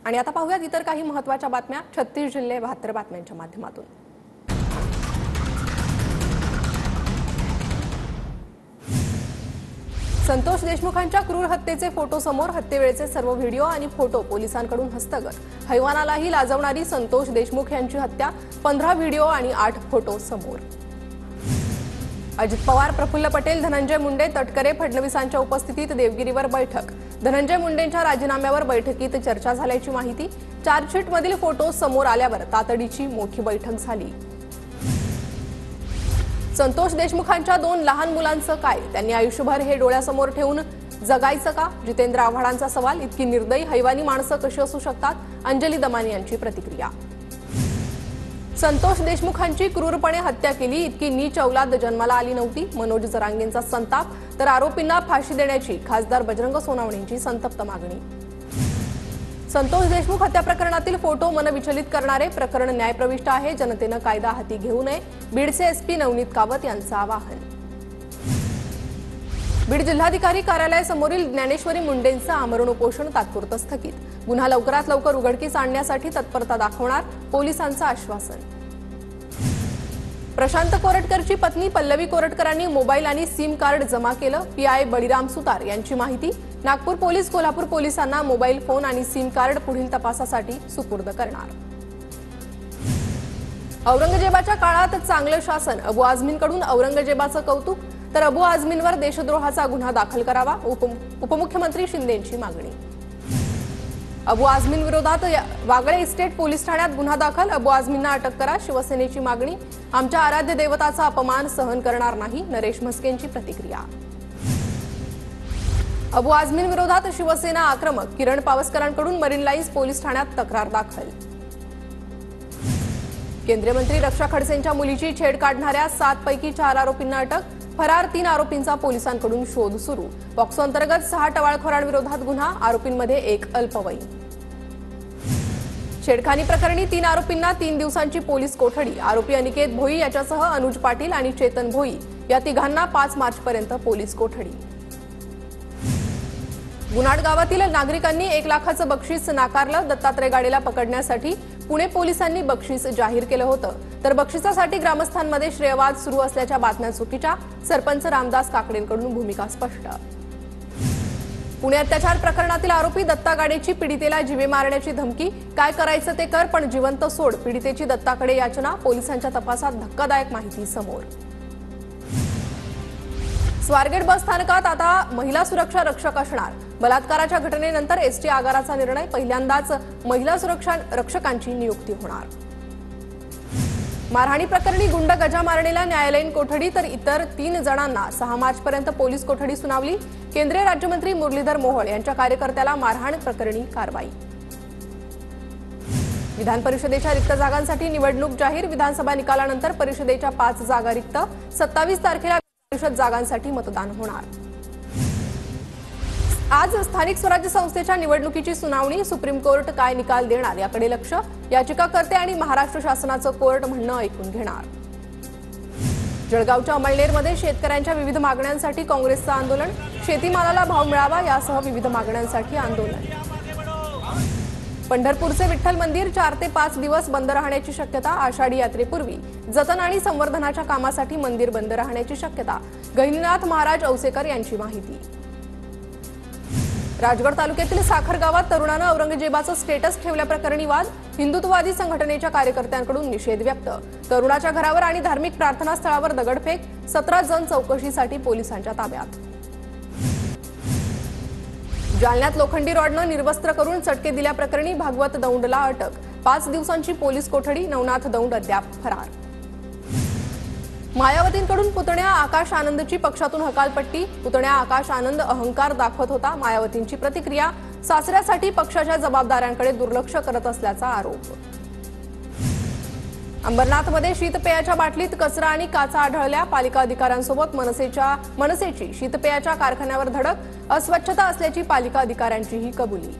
आणि आता पाहूयात इतर काही महत्त्वाच्या बातम्या 36 जिल्हे 72 बातम्यांच्या माध्यमातून। संतोष देशमुखांच्या क्रूर हत्येचे फोटो समोर, हत्येवेळेचे सर्व व्हिडिओ आणि फोटो पोलिसांकडून हस्तगत। हैवानालाही लाजवणारी संतोष देशमुख यांची हत्या, 15 व्हिडिओ आणि 8 फोटो समोर। अजित पवार, प्रफुल्ल पटेल, धनंजय मुंडे, तटकरे, फडणवीसांच्या उपस्थितीत देवगिरीवर बैठक। धनंजय मुंडेंच्या राजीनाम्यावर बैठकीत चर्चा झाल्याची माहिती। चार्जशीटमधील फोटो समोर आल्यावर तातडीची मोठी बैठक झाली। संतोष देशमुखांच्या 2 लहान मुलांचं काय? त्यांनी आयुष्यभर हे डोळ्यासमोर ठेवून जगायचं का? जितेंद्र आव्हाडांचा सवाल। इतकी निर्दयी हैवानी माणसं कशी असू शकतात? अंजली दमानी यांची प्रतिक्रिया। संतोष देशमुखांची क्रूरपणे हत्या केली, इतकी नीच औलाद जन्माला आली नव्हती। मनोज जरांगेंचा संताप, तर आरोपींना फाशी देण्याची खासदार बजरंग सोनवणेंची संतप्त मागणी। संतोष देशमुख हत्या प्रकरणातील फोटो मनविचलित करणारे प्रकरण न्यायप्रविष्ट आहे, जनतेनं कायदा हाती घेऊ नये, बीडचे एसपी नवनीत कावत यांचं आवाहन। बीड जिल्हाधिकारी कार्यालयासमोरील ज्ञानेश्वरी मुंडेंचं आमरण उपोषण तात्पुरतं स्थगित। गुन्हा लवकरात लवकर उघडकीस आणण्यासाठी तत्परता दाखवणार, पोलिसांचं आश्वासन। प्रशांत कोरटकरची पत्नी पल्लवी कोरटकरांनी मोबाईल आणि सिम कार्ड जमा केलं, पीआय बळीराम सुतार यांची माहिती। नागपूर पोलीस कोल्हापूर पोलिसांना मोबाईल फोन आणि सिम कार्ड पुढील तपासासाठी सुपूर्द करणार। औरंगजेबाच्या काळात चांगलं शासन, अबू आझमींकडून औरंगजेबाचं कौतुक, तर अबू आझमींवर देशद्रोहाचा गुन्हा दाखल करावा, उपमुख्यमंत्री शिंदेंची मागणी। अबू आझमीं विरोधात वागळे इस्टेट पोलीस ठाण्यात गुन्हा दाखल, अबू आझमींना अटक करा, शिवसेनेची मागणी। आमच्या आराध्य देवताचा अपमान सहन करणार नाही, नरेश म्हस्केंची प्रतिक्रिया। अबू आझमीं विरोधात शिवसेना आक्रमक, किरण पावसकरांकडून मरीन लाईन्स पोलीस ठाण्यात तक्रार दाखल। केंद्रीय मंत्री रक्षा खडसेंच्या मुलीची छेड काढणाऱ्या 7 पैकी 4 आरोपींना अटक, फरार 3 आरोपींचा पोलिसांकडून शोध सुरू। पॉक्सो अंतर्गत 6 टवाळखोरांविरोधात गुन्हा, आरोपींमध्ये 1 अल्पवयीन। छेडखानी प्रकरणी 3 आरोपींना 3 दिवसांची पोलीस कोठडी, आरोपी अनिकेत भोई याच्यासह अनुज पाटील आणि चेतन भोई या तिघांना 5 मार्चपर्यंत पोलीस कोठडी। गुन्हाड गावातील नागरिकांनी 1 लाखाचं बक्षीस नाकारलं, दत्तात्रय गाडेला पकडण्यासाठी पुणे पोलिसांनी बक्षीस जाहीर केलं होतं, तर बक्षिसासाठी ग्रामस्थांमध्ये श्रेयवाद सुरू असल्याच्या बातम्या चुकीच्या, सरपंच रामदास काकडेंकडून भूमिका स्पष्ट। पुणे अत्याचार प्रकरणातील आरोपी दत्ता गाडेची पीडितेला जीवे मारण्याची धमकी, काय करायचं ते कर पण जिवंत सोड, पीडितेची दत्ताकडे याचना, पोलिसांच्या तपासात धक्कादायक माहिती समोर। स्वारगेट बस स्थानकात आता महिला सुरक्षा रक्षक असणार, बलात्काराच्या घटनेनंतर एसटी आगाराचा निर्णय, पहिल्यांदाच महिला सुरक्षा रक्षकांची नियुक्ती होणार। मारहाणी प्रकरणी गुंड गजा मारणेला न्यायालयीन कोठडी, तर इतर 3 जणांना 6 मार्चपर्यंत पोलीस कोठडी सुनावली। केंद्रीय राज्यमंत्री मुरलीधर मोहोळ यांच्या कार्यकर्त्याला मारहाण प्रकरणी कारवाई। विधान परिषदेच्या रिक्त जागांसाठी निवडणूक जाहीर, विधानसभा निकालानंतर परिषदेच्या 5 जागा रिक्त, 27 तारखेला परिषद जागांसाठी मतदान होणार। आज स्थानिक स्वराज्य संस्थेच्या निवडणुकीची सुनावणी, सुप्रीम कोर्ट काय निकाल देणार याकडे लक्ष, याचिकाकर्ते आणि महाराष्ट्र शासनाचं कोर्ट म्हणणं ऐकून घेणार। जळगावच्या अमळनेरमध्ये शेतकऱ्यांच्या विविध मागण्यांसाठी काँग्रेसचं आंदोलन, शेतीमालाला भाव मिळावा यासह विविध मागण्यांसाठी आंदोलन। पंढरपूरचे विठ्ठल मंदिर 4 ते 5 दिवस बंद राहण्याची शक्यता, आषाढी यात्रेपूर्वी जतन आणि संवर्धनाच्या कामासाठी मंदिर बंद राहण्याची शक्यता, गहिनीनाथ महाराज औसेकर यांची माहिती। राजगड तालुक्यातील साखर गावात तरुणानं औरंगजेबाचं स्टेटस ठेवल्याप्रकरणी वाद, हिंदुत्ववादी संघटनेच्या कार्यकर्त्यांकडून निषेध व्यक्त, तरुणाच्या घरावर आणि धार्मिक प्रार्थनास्थळावर दगडफेक, 17 जण चौकशीसाठी पोलिसांच्या ताब्यात। जालन्यात लोखंडी रॉडनं निर्वस्त्र करून चटके दिल्याप्रकरणी भागवत दौंडला अटक, 5 दिवसांची पोलीस कोठडी, नवनाथ दौंड अद्याप फरार। मायावतींकडून पुतण्या आकाश आनंदची पक्षातून हकालपट्टी, पुतण्या आकाश आनंद अहंकार दाखवत होता, मायावतींची प्रतिक्रिया, सासऱ्यासाठी पक्षाच्या जबाबदाऱ्यांकडे दुर्लक्ष करत असल्याचा आरोप। अंबरनाथमध्ये शीतपेयाच्या बाटलीत कचरा आणि काचा आढळल्या, पालिका अधिकाऱ्यांसोबत मनसेची शीतपेयाच्या कारखान्यावर धडक, अस्वच्छता असल्याची पालिका अधिकाऱ्यांचीही कबुली।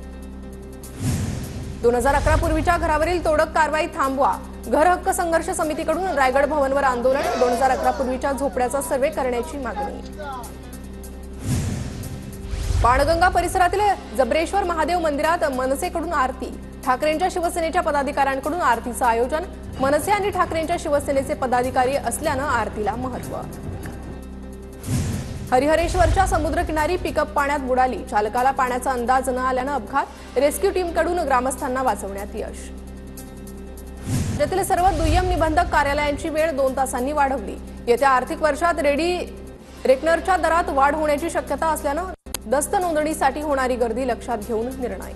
2011 पूर्वीच्या घरावरील तोडक कारवाई थांबवा, घर हक्क संघर्ष समितीकडून रायगड भवनवर आंदोलन, 2011 पूर्वीच्या झोपड्याचा सर्वे करण्याची मागणी। पाणगंगा परिसरातील जबरेश्वर महादेव मंदिरात मनसेकडून आरती, ठाकरेंच्या शिवसेनेच्या पदाधिकाऱ्यांकडून आरतीचं आयोजन, मनसे आणि ठाकरेंच्या शिवसेनेचे पदाधिकारी असल्यानं आरतीला महत्त्व. हरिहरेश्वरच्या समुद्रकिनारी पिकअप पाण्यात बुडाली, चालकाला पाण्याचा अंदाज न आल्यानं अपघात, रेस्क्यू टीमकडून ग्रामस्थांना वाचवण्यात यश. राज्यातील सर्व दुय्यम निबंधक कार्यालयांची वेळ 2 तासांनी वाढवली. येत्या आर्थिक वर्षात रेकनरच्या दरात वाढ होण्याची शक्यता असल्यानं दस्त नोंदणीसाठी होणारी गर्दी लक्षात घेऊन निर्णय.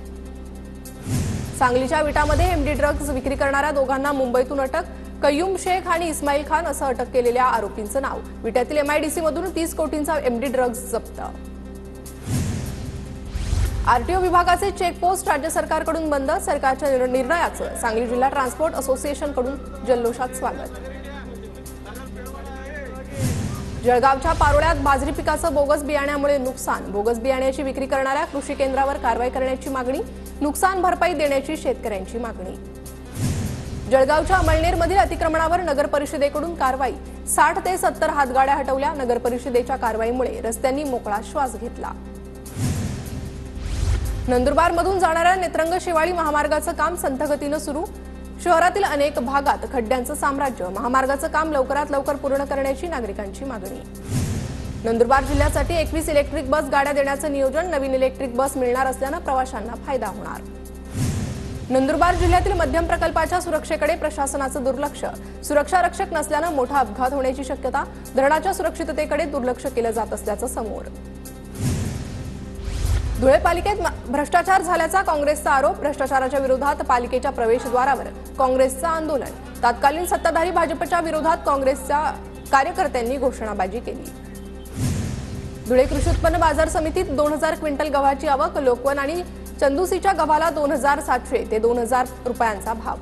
सांगलीच्या विटामध्ये एमडी ड्रग्ज विक्री करणाऱ्या दोघांना मुंबईतून अटक, कय्यूम शेख आणि इस्माईल खान असं अटक केलेल्या आरोपींचं नाव. विट्यातील एमआयडीसीमधून 30 कोटींचा एमडी ड्रग्ज जप्त. आरटीओ विभागाचे चेकपोस्ट राज्य सरकारकडून बंद, सरकारच्या निर्णयाचं सांगली जिल्हा ट्रान्सपोर्ट असोसिएशनकडून जल्लोषात स्वागत. जळगावच्या पारोळ्यात बाजरी पिकाचं बोगस बियाण्यामुळे नुकसान, बोगस बियाण्याची विक्री करणाऱ्या कृषी केंद्रावर कारवाई करण्याची मागणी, नुकसान भरपाई देण्याची शेतकऱ्यांची मागणी. जळगावच्या अमळनेरमधील अतिक्रमणावर नगर परिषदेकडून कारवाई, 60 ते 70 हातगाड्या हटवल्या. नगर परिषदेच्या कारवाईमुळे रस्त्यांनी मोकळा श्वास घेतला. नंदुरबारमधून जाणाऱ्या नेत्रंग शेवाळी महामार्गाचं काम संथ गतीनं सुरू, शहरातील अनेक भागात खड्ड्यांचं साम्राज्य, महामार्गाचं काम लवकरात लवकर पूर्ण करण्याची नागरिकांची मागणी. नंदुरबार जिल्ह्यासाठी 21 इलेक्ट्रिक बस गाड्या देण्याचं नियोजन, नवीन इलेक्ट्रिक बस मिळणार असल्यानं प्रवाशांना फायदा होणार. नंदुरबार जिल्ह्यातील मध्यम प्रकल्पाच्या सुरक्षेकडे प्रशासनाचं दुर्लक्ष, सुरक्षा रक्षक नसल्यानं मोठा अपघात होण्याची शक्यता, धरणाच्या सुरक्षिततेकडे दुर्लक्ष केलं जात असल्याचं समोर. धुळे पालिकेत भ्रष्टाचार झाल्याचा काँग्रेसचा आरोप, भ्रष्टाचाराच्या विरोधात पालिकेच्या प्रवेशद्वारावर काँग्रेसचं आंदोलन, तत्कालीन सत्ताधारी भाजपच्या विरोधात काँग्रेसच्या कार्यकर्त्यांनी घोषणाबाजी केली. धुळे कृषी उत्पन्न बाजार समितीत 2000 क्विंटल गव्हाची आवक, लोकवन आणि चंदुसीच्या गव्हाला 2700 ते 2000 रुपयांचा भाव.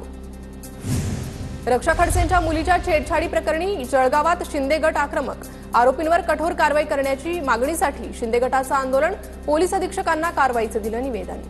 रक्षा खडसेंच्या मुलीच्या छेडछाडी प्रकरणी जळगावात शिंदे गट आक्रमक, आरोपींवर कठोर कारवाई करण्याची मागणीसाठी शिंदे गटाचं आंदोलन, पोलीस अधीक्षकांना कारवाईचं दिलं निवेदन.